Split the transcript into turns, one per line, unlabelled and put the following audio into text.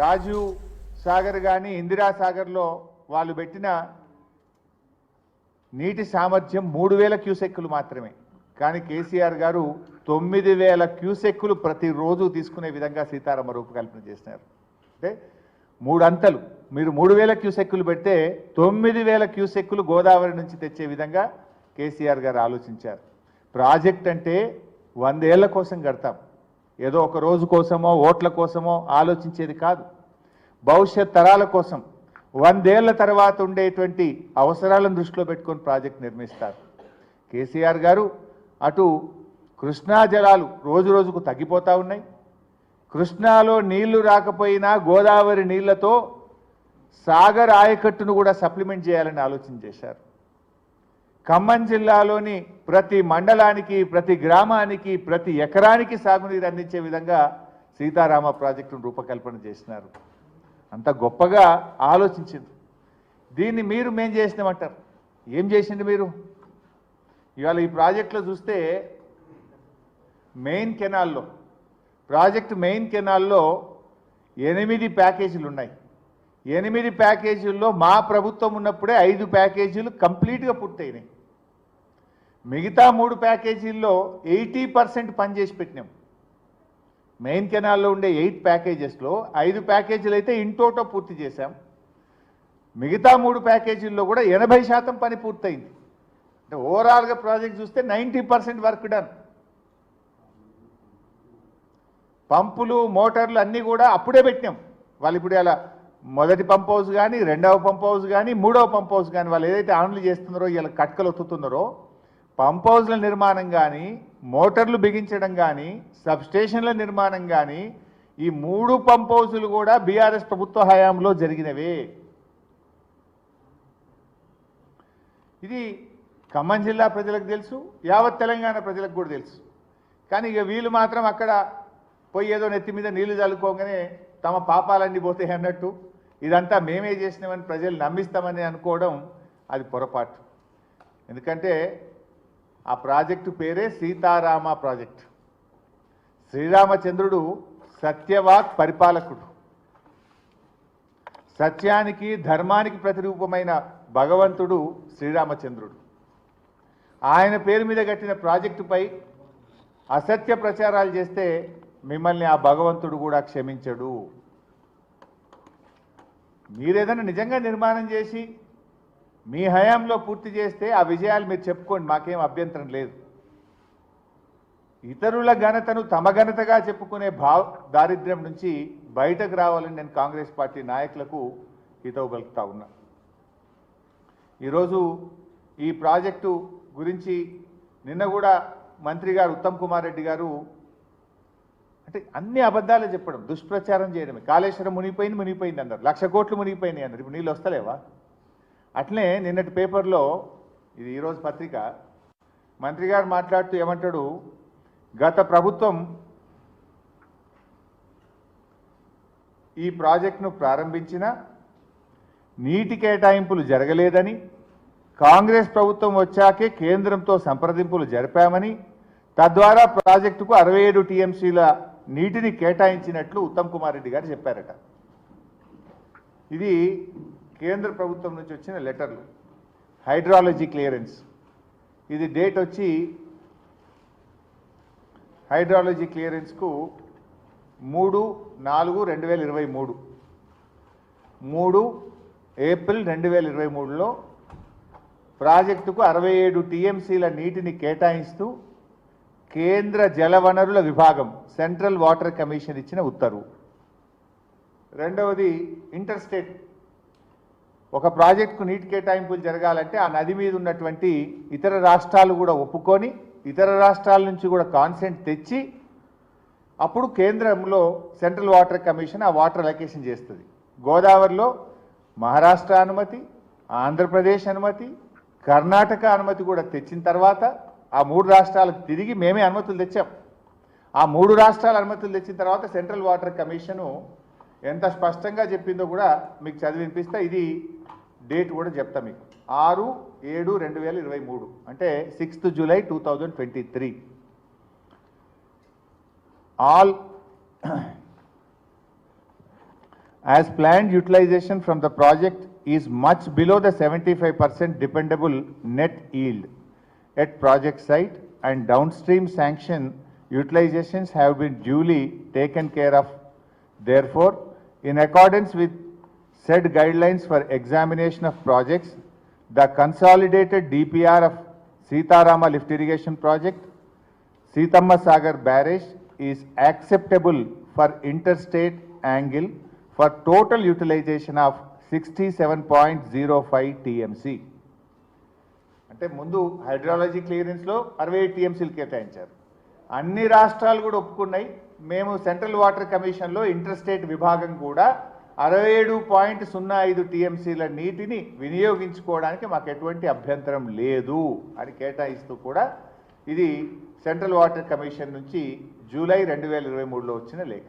రాజీవ్ సాగర్ కానీ ఇందిరా సాగర్లో వాళ్ళు పెట్టిన నీటి సామర్థ్యం 3000 క్యూసెక్కులు మాత్రమే. కానీ కేసీఆర్ గారు 9000 క్యూసెక్కులు ప్రతిరోజు తీసుకునే విధంగా సీతారామ రూపకల్పన చేసినారు. అంటే 3 అంతలు. మీరు 3000 క్యూసెక్కులు పెడితే 9000 క్యూసెక్కులు గోదావరి నుంచి తెచ్చే విధంగా కేసీఆర్ గారు ఆలోచించారు. ప్రాజెక్ట్ అంటే 100 ఏళ్ల కోసం కడతాం, ఏదో ఒక రోజు కోసమో ఓట్ల కోసమో ఆలోచించేది కాదు. భవిష్యత్ తరాల కోసం 100 ఏళ్ల తర్వాత ఉండేటువంటి అవసరాలను దృష్టిలో పెట్టుకొని ప్రాజెక్ట్ నిర్మిస్తారు. కేసీఆర్ గారు అటు కృష్ణా జలాలు రోజు రోజుకు తగ్గిపోతూ ఉన్నాయి. కృష్ణాలో నీళ్లు రాకపోయినా గోదావరి నీళ్లతో సాగర్ ఆయకట్టును కూడా సప్లిమెంట్ చేయాలని ఆలోచన చేశారు. ఖమ్మం జిల్లాలోని ప్రతి మండలానికి, ప్రతి గ్రామానికి, ప్రతి ఎకరానికి సాగునీరు అందించే విధంగా సీతారామ ప్రాజెక్టును రూపకల్పన చేసినారు. అంత గొప్పగా ఆలోచించింది. దీన్ని మేం చేసినామంటారు. ఏం చేసింది మీరు? ఇవాళ ఈ ప్రాజెక్టులో చూస్తే ప్రాజెక్టు మెయిన్ కెనాల్లో 8 ప్యాకేజీలు ఉన్నాయి. 8 ప్యాకేజీల్లో మా ప్రభుత్వం ఉన్నప్పుడే 5 ప్యాకేజీలు కంప్లీట్గా పూర్తయినాయి. మిగతా 3 ప్యాకేజీల్లో 80% పనిచేసి పెట్టినాం. మెయిన్ కెనాల్లో ఉండే 8 ప్యాకేజెస్లో 5 ప్యాకేజీలు అయితే ఇంటోటో పూర్తి చేశాం. మిగతా 3 ప్యాకేజీల్లో కూడా 80% పని పూర్తయింది. అంటే ఓవరాల్గా ప్రాజెక్ట్ చూస్తే 90% వర్క్ డన్. పంపులు, మోటార్లు అన్నీ కూడా అప్పుడే పెట్టినాం. వాళ్ళు ఇప్పుడు ఇలా మొదటి పంప్ హౌస్ కానీ, రెండవ పంప్ హౌస్ కానీ, మూడవ పంప్ హౌస్ కానీ వాళ్ళు ఏదైతే ఆన్లు చేస్తున్నారో, ఇలా కట్కలు ఒత్తుతున్నారో, పంప్ హౌస్ల నిర్మాణం కానీ, మోటార్లు బిగించడం కానీ, సబ్స్టేషన్ల నిర్మాణం కానీ, ఈ 3 పంప్ హౌసులు కూడా బీఆర్ఎస్ ప్రభుత్వ హయాంలో జరిగినవే. ఇది ఖమ్మం జిల్లా ప్రజలకు తెలుసు, యావత్ తెలంగాణ ప్రజలకు కూడా తెలుసు. కానీ ఇక వీళ్ళు మాత్రం అక్కడ పోయి ఏదో నెత్తి మీద నీళ్లు చల్లుకోగానే తమ పాపాలన్నీ పోతాయి అన్నట్టు ఇదంతా మేమే చేసినామని ప్రజలు నమ్మిస్తామని అనుకోవడం అది పొరపాటు. ఎందుకంటే ఆ ప్రాజెక్టు పేరే సీతారామ ప్రాజెక్ట్. శ్రీరామచంద్రుడు సత్యవాక్ పరిపాలకుడు, సత్యానికి ధర్మానికి ప్రతిరూపమైన భగవంతుడు శ్రీరామచంద్రుడు. ఆయన పేరు మీద కట్టిన ప్రాజెక్టుపై అసత్య ప్రచారాలు చేస్తే మిమ్మల్ని ఆ భగవంతుడు కూడా క్షమించడు. మీరేదైనా నిజంగా నిర్మాణం చేసి మీ హయాంలో పూర్తి చేస్తే ఆ విజయాలు మీరు చెప్పుకోండి, మాకేం అభ్యంతరం లేదు. ఇతరుల ఘనతను తమ ఘనతగా చెప్పుకునే దారిద్ర్యం నుంచి బయటకు రావాలని నేను కాంగ్రెస్ పార్టీ నాయకులకు హితవు పలుకుతా ఉన్నా. ఈరోజు ఈ ప్రాజెక్టు గురించి నిన్న కూడా మంత్రి గారు ఉత్తమ్ కుమార్ రెడ్డి గారు అంటే అన్ని అబద్ధాలే చెప్పడం, దుష్ప్రచారం చేయడమే. కాళేశ్వరం మునిగిపోయింది అన్నారు, 1,00,000 కోట్లు మునిగిపోయినాయి అన్నారు. ఇప్పుడు నీళ్ళు వస్తలేవా? అట్లనే నిన్నటి పేపర్లో, ఇది ఈరోజు పత్రిక, మంత్రి గారు మాట్లాడుతూ ఏమంటాడు, గత ప్రభుత్వం ఈ ప్రాజెక్టును ప్రారంభించిన నీటి కేటాయింపులు జరగలేదని, కాంగ్రెస్ ప్రభుత్వం వచ్చాకే కేంద్రంతో సంప్రదింపులు జరిపామని, తద్వారా ప్రాజెక్టుకు 67 టీఎంసీల నీటిని కేటాయించినట్లు ఉత్తమ్ కుమార్ రెడ్డి గారు చెప్పారట. ఇది కేంద్ర ప్రభుత్వం నుంచి వచ్చిన లెటర్లు, హైడ్రాలజీ క్లియరెన్స్. ఇది డేట్ వచ్చి హైడ్రాలజీ క్లియరెన్స్కు 3/4/2023, 3 ఏప్రిల్ 2023లో ప్రాజెక్టుకు 67 టీఎంసీల నీటిని కేటాయిస్తూ కేంద్ర జలవనరుల విభాగం, సెంట్రల్ వాటర్ కమిషన్ ఇచ్చిన ఉత్తర్వు. రెండవది ఇంటర్స్టేట్, ఒక ప్రాజెక్టుకు నీటి కేటాయింపులు జరగాలంటే ఆ నది మీద ఉన్నటువంటి ఇతర రాష్ట్రాలు కూడా ఒప్పుకొని, ఇతర రాష్ట్రాల నుంచి కూడా కాన్సెంట్ తెచ్చి అప్పుడు కేంద్రంలో సెంట్రల్ వాటర్ కమిషన్ ఆ వాటర్ అలొకేషన్ చేస్తుంది. గోదావరిలో మహారాష్ట్ర అనుమతి, ఆంధ్రప్రదేశ్ అనుమతి, కర్ణాటక అనుమతి కూడా తెచ్చిన తర్వాత ఆ 3 రాష్ట్రాలకు తిరిగి మేమే అనుమతులు తెచ్చాం. ఆ 3 రాష్ట్రాల అనుమతులు తెచ్చిన తర్వాత సెంట్రల్ వాటర్ కమిషను ఎంత స్పష్టంగా చెప్పిందో కూడా మీకు చదివి వినిపిస్తా. ఇది డేట్ కూడా చెప్తా మీకు, 6/7/2023, అంటే 6th July 2023. as planned utilization from the project is much below the 75% dependable net yield at project site, and downstream sanction utilizations have been duly taken care of. Therefore, in accordance with said guidelines for examination of projects, the consolidated DPR of Sitarama Lift Irrigation Project, Sitamma Sagar Barrage is acceptable for interstate angle for total utilization of 67.05 TMC. అంటే ముందు hydrology క్లియరెన్స్లో 68 టీఎంసీలు కేటాయించారు. అన్ని రాష్ట్రాలు కూడా ఒప్పుకున్నాయి. మేము central water కమిషన్లో inter state విభాగం కూడా 67.05 టీఎంసీల నీటిని వినియోగించుకోవడానికి మాకు ఎటువంటి అభ్యంతరం లేదు అని కేటాయిస్తూ కూడా ఇది సెంట్రల్ వాటర్ కమిషన్ నుంచి జూలై 2023లో వచ్చిన లేఖ.